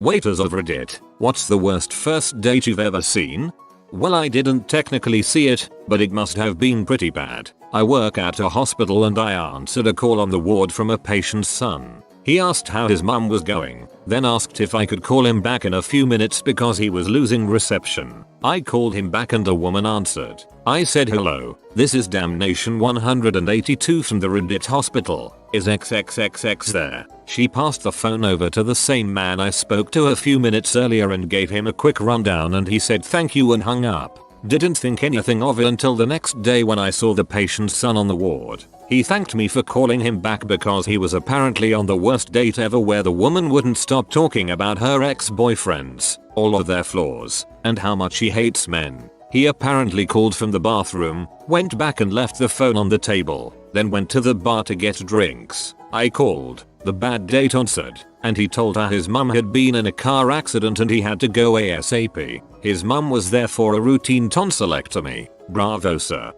Waiters of Reddit, what's the worst first date you've ever seen? Well, I didn't technically see it, but it must have been pretty bad. I work at a hospital and I answered a call on the ward from a patient's son. He asked how his mum was going, then asked if I could call him back in a few minutes because he was losing reception. I called him back and a woman answered. I said, hello, this is Damnation 182 from the Reddit hospital. Is XXXX there? She passed the phone over to the same man I spoke to a few minutes earlier and gave him a quick rundown, and he said thank you and hung up. Didn't think anything of it until the next day when I saw the patient's son on the ward. He thanked me for calling him back because he was apparently on the worst date ever, where the woman wouldn't stop talking about her ex-boyfriends, all of their flaws, and how much she hates men. He apparently called from the bathroom, went back and left the phone on the table, then went to the bar to get drinks. I called, the bad date answered, and he told her his mum had been in a car accident and he had to go ASAP. His mum was there for a routine tonsillectomy. Bravo, sir.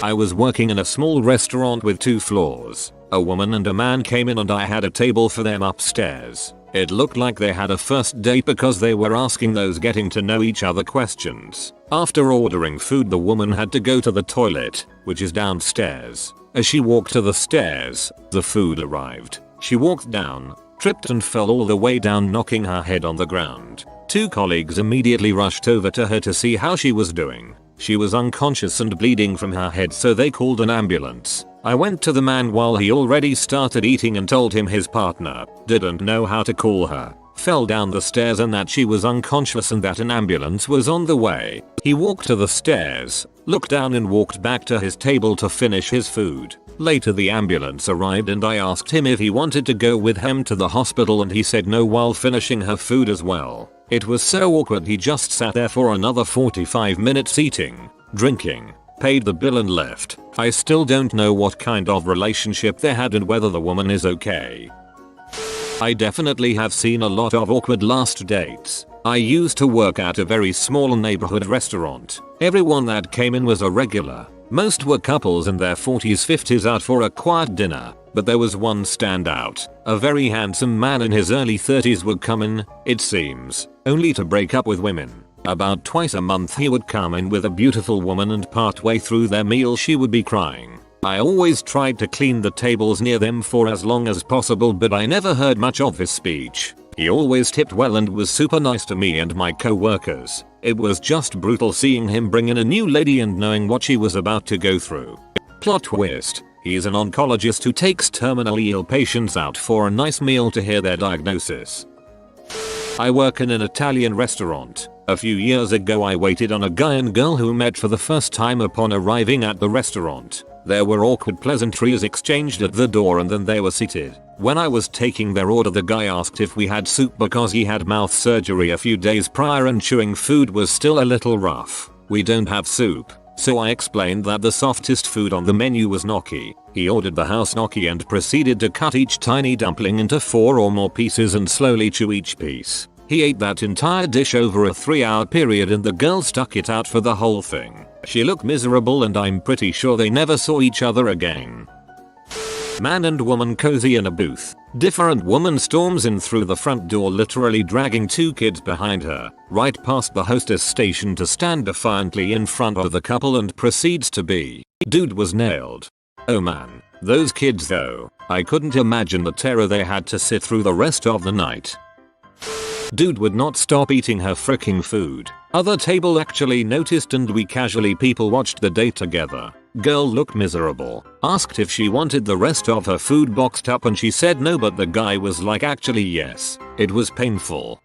I was working in a small restaurant with 2 floors. A woman and a man came in and I had a table for them upstairs. It looked like they had a first date because they were asking those getting to know each other questions. After ordering food, the woman had to go to the toilet, which is downstairs. As she walked to the stairs, the food arrived. She walked down, tripped and fell all the way down, knocking her head on the ground. 2 colleagues immediately rushed over to her to see how she was doing. She was unconscious and bleeding from her head, so they called an ambulance. I went to the man while he already started eating and told him his partner didn't know how to call her, fell down the stairs and that she was unconscious and that an ambulance was on the way. He walked to the stairs, looked down and walked back to his table to finish his food. Later the ambulance arrived and I asked him if he wanted to go with him to the hospital and he said no while finishing her food as well. It was so awkward, he just sat there for another 45 minutes eating, drinking, paid the bill and left. I still don't know what kind of relationship they had and whether the woman is okay. I definitely have seen a lot of awkward last dates. I used to work at a very small neighborhood restaurant. Everyone that came in was a regular. Most were couples in their 40s 50s out for a quiet dinner, but there was one standout. A very handsome man in his early 30s would come in, it seems, only to break up with women. About twice a month he would come in with a beautiful woman and partway through their meal she would be crying. I always tried to clean the tables near them for as long as possible, but I never heard much of his speech. He always tipped well and was super nice to me and my co-workers. It was just brutal seeing him bring in a new lady and knowing what she was about to go through. Plot twist. He's an oncologist who takes terminally ill patients out for a nice meal to hear their diagnosis. I work in an Italian restaurant. A few years ago I waited on a guy and girl who met for the first time upon arriving at the restaurant. There were awkward pleasantries exchanged at the door and then they were seated. When I was taking their order, the guy asked if we had soup because he had mouth surgery a few days prior and chewing food was still a little rough. We don't have soup. So I explained that the softest food on the menu was gnocchi. He ordered the house gnocchi and proceeded to cut each tiny dumpling into 4 or more pieces and slowly chew each piece. He ate that entire dish over a 3-hour period and the girl stuck it out for the whole thing. She looked miserable and I'm pretty sure they never saw each other again. Man and woman cozy in a booth. Different woman storms in through the front door, literally dragging 2 kids behind her, right past the hostess station to stand defiantly in front of the couple and proceeds to be. Dude was nailed. Oh man, those kids though, I couldn't imagine the terror they had to sit through the rest of the night. Dude would not stop eating her freaking food. Other table actually noticed and we casually people watched the date together. Girl looked miserable. Asked if she wanted the rest of her food boxed up and she said no, but the guy was like actually yes. It was painful.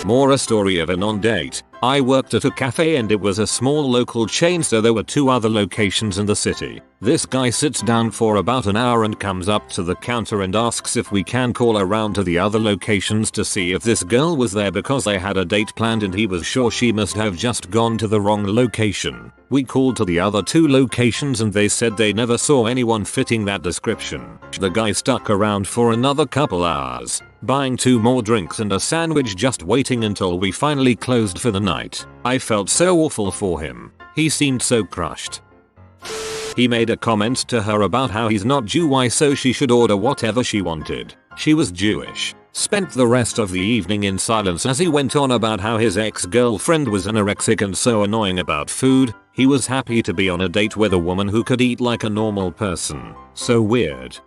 More a story of a non-date. I worked at a cafe and it was a small local chain, so there were 2 other locations in the city. This guy sits down for about an hour and comes up to the counter and asks if we can call around to the other locations to see if this girl was there because they had a date planned and he was sure she must have just gone to the wrong location. We called to the other 2 locations and they said they never saw anyone fitting that description. The guy stuck around for another couple hours, buying 2 more drinks and a sandwich, just waiting until we finally closed for the night. I felt so awful for him. He seemed so crushed. He made a comment to her about how he's not Jew, so she should order whatever she wanted. She was Jewish. Spent the rest of the evening in silence as he went on about how his ex-girlfriend was anorexic and so annoying about food. He was happy to be on a date with a woman who could eat like a normal person. So weird.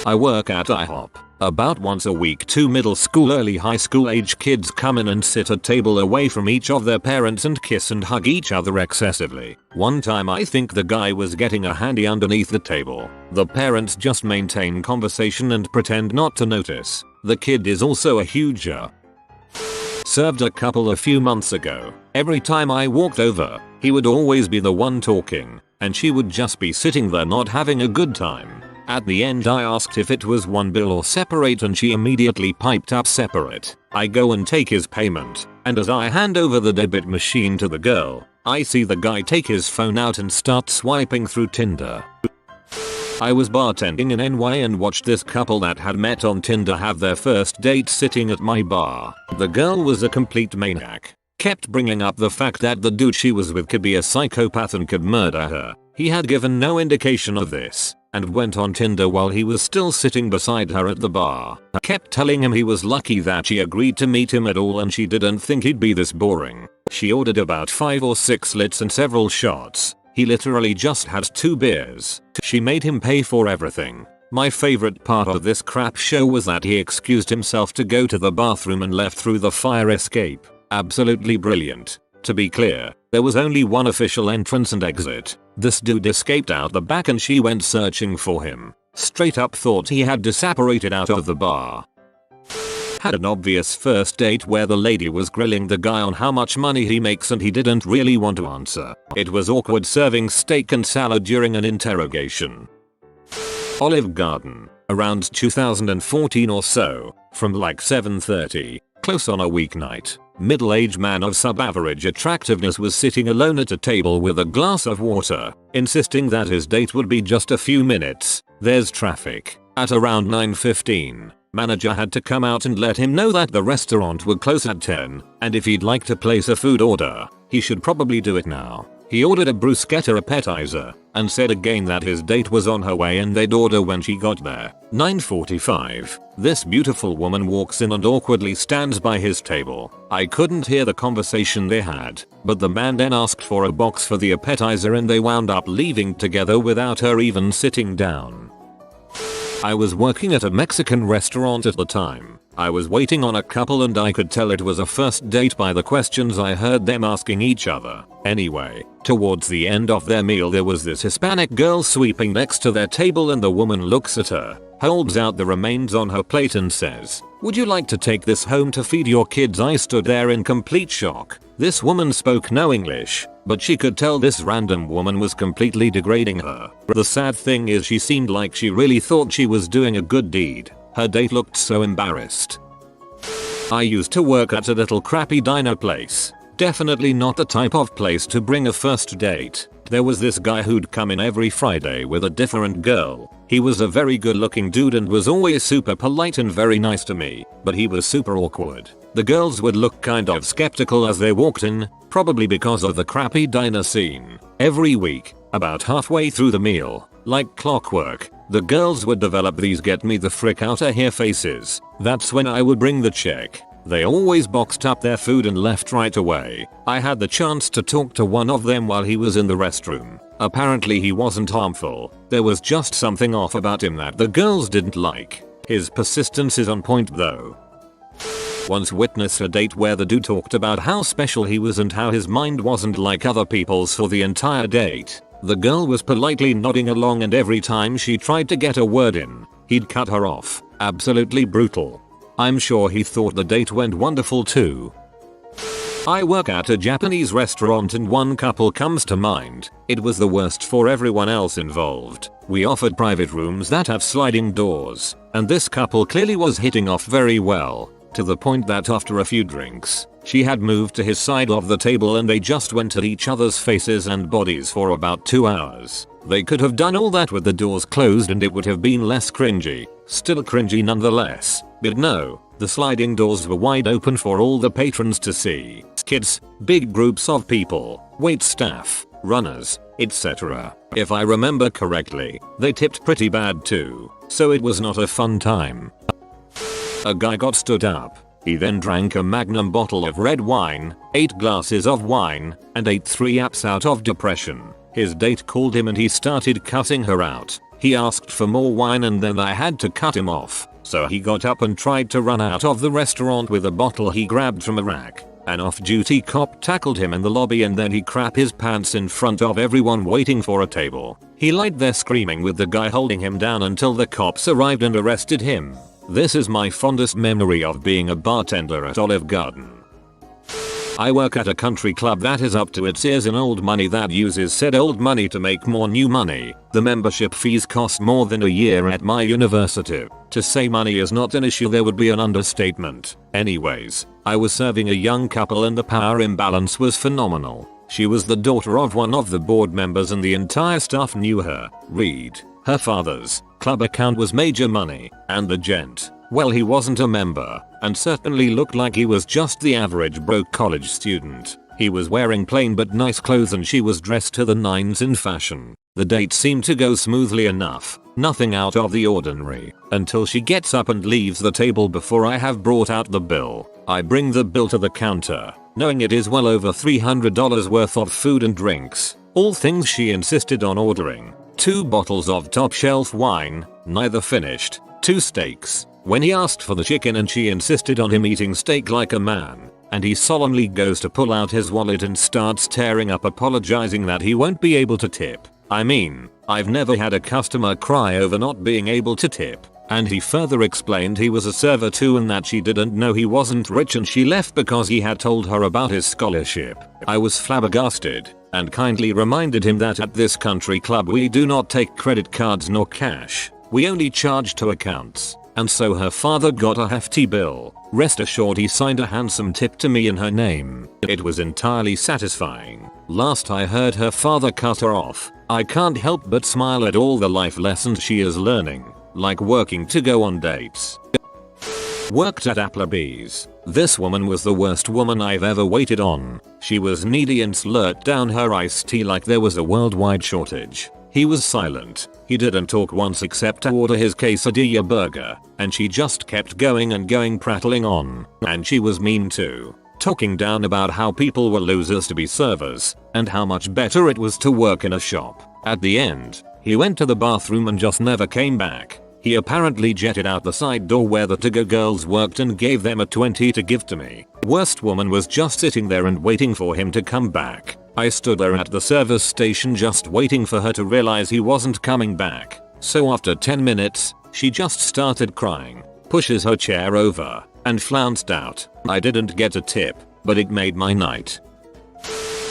I work at IHOP. About once a week 2 middle school early high school age kids come in and sit a table away from each of their parents and kiss and hug each other excessively. One time I think the guy was getting a handy underneath the table. The parents just maintain conversation and pretend not to notice. The kid is also a huge Served a couple a few months ago. Every time I walked over, he would always be the one talking, and she would just be sitting there not having a good time. At the end I asked if it was one bill or separate and she immediately piped up separate. I go and take his payment, and as I hand over the debit machine to the girl, I see the guy take his phone out and start swiping through Tinder. I was bartending in NY and watched this couple that had met on Tinder have their first date sitting at my bar. The girl was a complete maniac. Kept bringing up the fact that the dude she was with could be a psychopath and could murder her. He had given no indication of this, and went on Tinder while he was still sitting beside her at the bar. Kept telling him he was lucky that she agreed to meet him at all and she didn't think he'd be this boring. She ordered about 5 or 6 lits and several shots. He literally just had 2 beers. She made him pay for everything. My favorite part of this crap show was that he excused himself to go to the bathroom and left through the fire escape. Absolutely brilliant. To be clear, there was only one official entrance and exit. This dude escaped out the back and she went searching for him. Straight up thought he had disapparated out of the bar. Had an obvious first date where the lady was grilling the guy on how much money he makes and he didn't really want to answer. It was awkward serving steak and salad during an interrogation. Olive Garden. Around 2014 or so. From like 7:30. Close on a weeknight. Middle-aged man of sub-average attractiveness was sitting alone at a table with a glass of water, insisting that his date would be just a few minutes. There's traffic. At around 9:15, manager had to come out and let him know that the restaurant would close at 10, and if he'd like to place a food order, he should probably do it now. He ordered a bruschetta appetizer, and said again that his date was on her way and they'd order when she got there. 9:45. This beautiful woman walks in and awkwardly stands by his table. I couldn't hear the conversation they had, but the man then asked for a box for the appetizer and they wound up leaving together without her even sitting down. I was working at a Mexican restaurant at the time. I was waiting on a couple and I could tell it was a first date by the questions I heard them asking each other. Anyway, towards the end of their meal there was this Hispanic girl sweeping next to their table and the woman looks at her, holds out the remains on her plate and says, "Would you like to take this home to feed your kids?" I stood there in complete shock. This woman spoke no English, but she could tell this random woman was completely degrading her. The sad thing is she seemed like she really thought she was doing a good deed. Her date looked so embarrassed. I used to work at a little crappy diner place. Definitely not the type of place to bring a first date. There was this guy who'd come in every Friday with a different girl. He was a very good looking dude and was always super polite and very nice to me, but he was super awkward. The girls would look kind of skeptical as they walked in, probably because of the crappy diner scene. Every week, about halfway through the meal, like clockwork, the girls would develop these get me the frick outta here faces. That's when I would bring the check. They always boxed up their food and left right away. I had the chance to talk to one of them while he was in the restroom. Apparently he wasn't harmful. There was just something off about him that the girls didn't like. His persistence is on point though. Once witnessed a date where the dude talked about how special he was and how his mind wasn't like other people's for the entire date. The girl was politely nodding along and every time she tried to get a word in, he'd cut her off. Absolutely brutal. I'm sure he thought the date went wonderful too. I work at a Japanese restaurant and one couple comes to mind. It was the worst for everyone else involved. We offered private rooms that have sliding doors, and this couple clearly was hitting off very well, to the point that after a few drinks, she had moved to his side of the table and they just went at each other's faces and bodies for about 2 hours. They could have done all that with the doors closed and it would have been less cringy. Still cringy nonetheless. But no, the sliding doors were wide open for all the patrons to see. Kids, big groups of people, wait staff, runners, etc. If I remember correctly, they tipped pretty bad too, so it was not a fun time. A guy got stood up. He then drank a magnum bottle of red wine, 8 glasses of wine, and ate 3 apps out of depression. His date called him and he started cussing her out. He asked for more wine and then I had to cut him off. So he got up and tried to run out of the restaurant with a bottle he grabbed from a rack. An off-duty cop tackled him in the lobby and then he crapped his pants in front of everyone waiting for a table. He lied there screaming with the guy holding him down until the cops arrived and arrested him. This is my fondest memory of being a bartender at Olive Garden. I work at a country club that is up to its ears in old money that uses said old money to make more new money. The membership fees cost more than a year at my university. To say money is not an issue there would be an understatement. Anyways, I was serving a young couple and the power imbalance was phenomenal. She was the daughter of one of the board members and the entire staff knew her. Read. Her father's club account was major money, and the gent, well, he wasn't a member, and certainly looked like he was just the average broke college student. He was wearing plain but nice clothes and she was dressed to the nines in fashion. The date seemed to go smoothly enough, nothing out of the ordinary, until she gets up and leaves the table before I have brought out the bill. I bring the bill to the counter, knowing it is well over $300 worth of food and drinks, all things she insisted on ordering. 2 bottles of top shelf wine, neither finished, 2 steaks. When he asked for the chicken and she insisted on him eating steak like a man, and he solemnly goes to pull out his wallet and starts tearing up apologizing that he won't be able to tip. I mean, I've never had a customer cry over not being able to tip. And he further explained he was a server too and that she didn't know he wasn't rich and she left because he had told her about his scholarship. I was flabbergasted and kindly reminded him that at this country club we do not take credit cards nor cash. We only charge to accounts. And so her father got a hefty bill. Rest assured he signed a handsome tip to me in her name. It was entirely satisfying. Last I heard her father cut her off. I can't help but smile at all the life lessons she is learning, like working to go on dates. Worked at Applebee's. This woman was the worst woman I've ever waited on. She was needy and slurped down her iced tea like there was a worldwide shortage. He was silent. He didn't talk once except to order his quesadilla burger, and she just kept going and going, prattling on. And she was mean too, talking down about how people were losers to be servers, and how much better it was to work in a shop. At the end, he went to the bathroom and just never came back. He apparently jetted out the side door where the to-go girls worked and gave them a 20 to give to me. Worst woman was just sitting there and waiting for him to come back. I stood there at the service station just waiting for her to realize he wasn't coming back. So after 10 minutes, she just started crying, pushes her chair over, and flounced out. I didn't get a tip, but it made my night.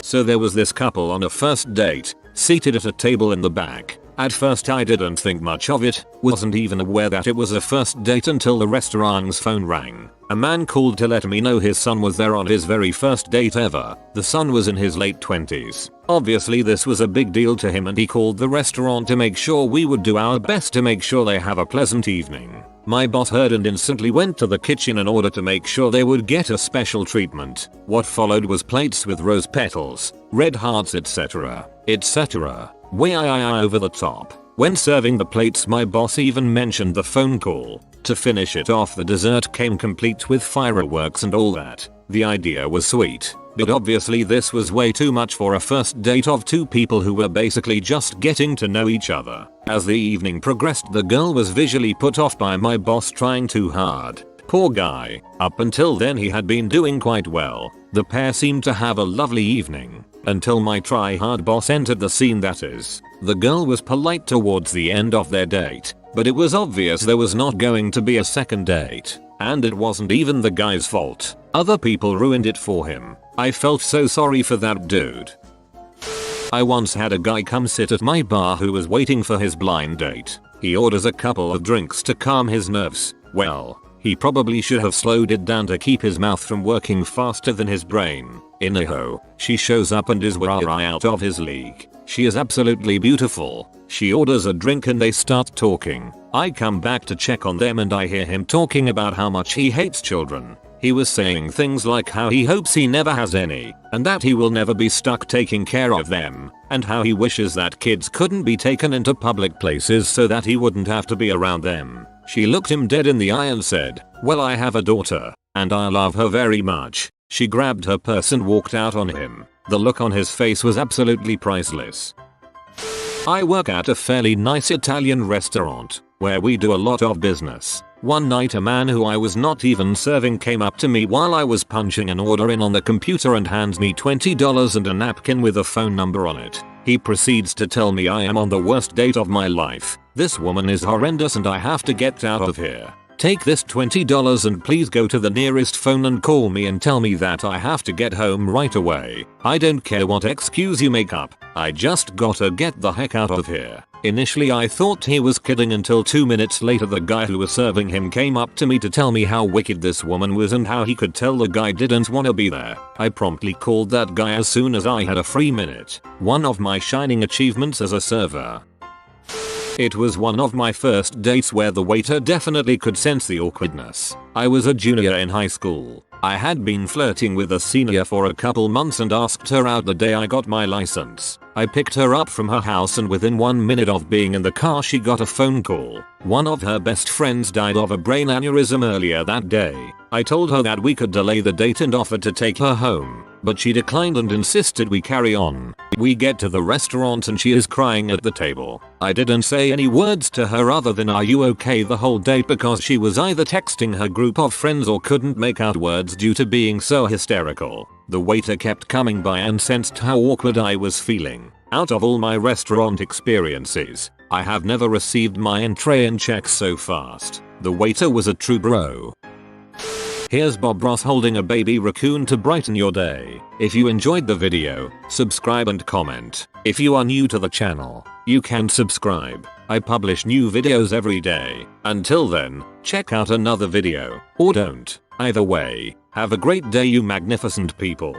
So there was this couple on a first date, seated at a table in the back. At first I didn't think much of it, wasn't even aware that it was a first date until the restaurant's phone rang. A man called to let me know his son was there on his very first date ever. The son was in his late 20s. Obviously this was a big deal to him and he called the restaurant to make sure we would do our best to make sure they have a pleasant evening. My boss heard and instantly went to the kitchen in order to make sure they would get a special treatment. What followed was plates with rose petals, red hearts, etc. etc. Way over the top. When serving the plates, my boss even mentioned the phone call. To finish it off, the dessert came complete with fireworks and all that. The idea was sweet, but obviously this was way too much for a first date of 2 people who were basically just getting to know each other. As the evening progressed, the girl was visually put off by my boss trying too hard. Poor guy. Up until then he had been doing quite well. The pair seemed to have a lovely evening. Until my try-hard boss entered the scene, that is. The girl was polite towards the end of their date, but it was obvious there was not going to be a second date. And it wasn't even the guy's fault. Other people ruined it for him. I felt so sorry for that dude. I once had a guy come sit at my bar who was waiting for his blind date. He orders a couple of drinks to calm his nerves. Well, he probably should have slowed it down to keep his mouth from working faster than his brain. Inaho, she shows up and is way out of his league. She is absolutely beautiful. She orders a drink and they start talking. I come back to check on them and I hear him talking about how much he hates children. He was saying things like how he hopes he never has any, and that he will never be stuck taking care of them, and how he wishes that kids couldn't be taken into public places so that he wouldn't have to be around them. She looked him dead in the eye and said, "Well, I have a daughter, and I love her very much." She grabbed her purse and walked out on him. The look on his face was absolutely priceless. I work at a fairly nice Italian restaurant, where we do a lot of business. One night a man who I was not even serving came up to me while I was punching an order in on the computer and hands me $20 and a napkin with a phone number on it. He proceeds to tell me I am on the worst date of my life. This woman is horrendous and I have to get out of here. Take this $20 and please go to the nearest phone and call me and tell me that I have to get home right away. I don't care what excuse you make up. I just gotta get the heck out of here. Initially I thought he was kidding until 2 minutes later the guy who was serving him came up to me to tell me how wicked this woman was and how he could tell the guy didn't wanna be there. I promptly called that guy as soon as I had a free minute. One of my shining achievements as a server. It was one of my first dates where the waiter definitely could sense the awkwardness. I was a junior in high school. I had been flirting with a senior for a couple months and asked her out the day I got my license. I picked her up from her house and within 1 minute of being in the car she got a phone call. One of her best friends died of a brain aneurysm earlier that day. I told her that we could delay the date and offered to take her home, but she declined and insisted we carry on. We get to the restaurant and she is crying at the table. I didn't say any words to her other than "Are you okay?" the whole date because she was either texting her group of friends or couldn't make out words due to being so hysterical. The waiter kept coming by and sensed how awkward I was feeling. Out of all my restaurant experiences, I have never received my entree in check so fast. The waiter was a true bro. Here's Bob Ross holding a baby raccoon to brighten your day. If you enjoyed the video, subscribe and comment. If you are new to the channel, you can subscribe. I publish new videos every day. Until then, check out another video, or don't. Either way, have a great day you magnificent people.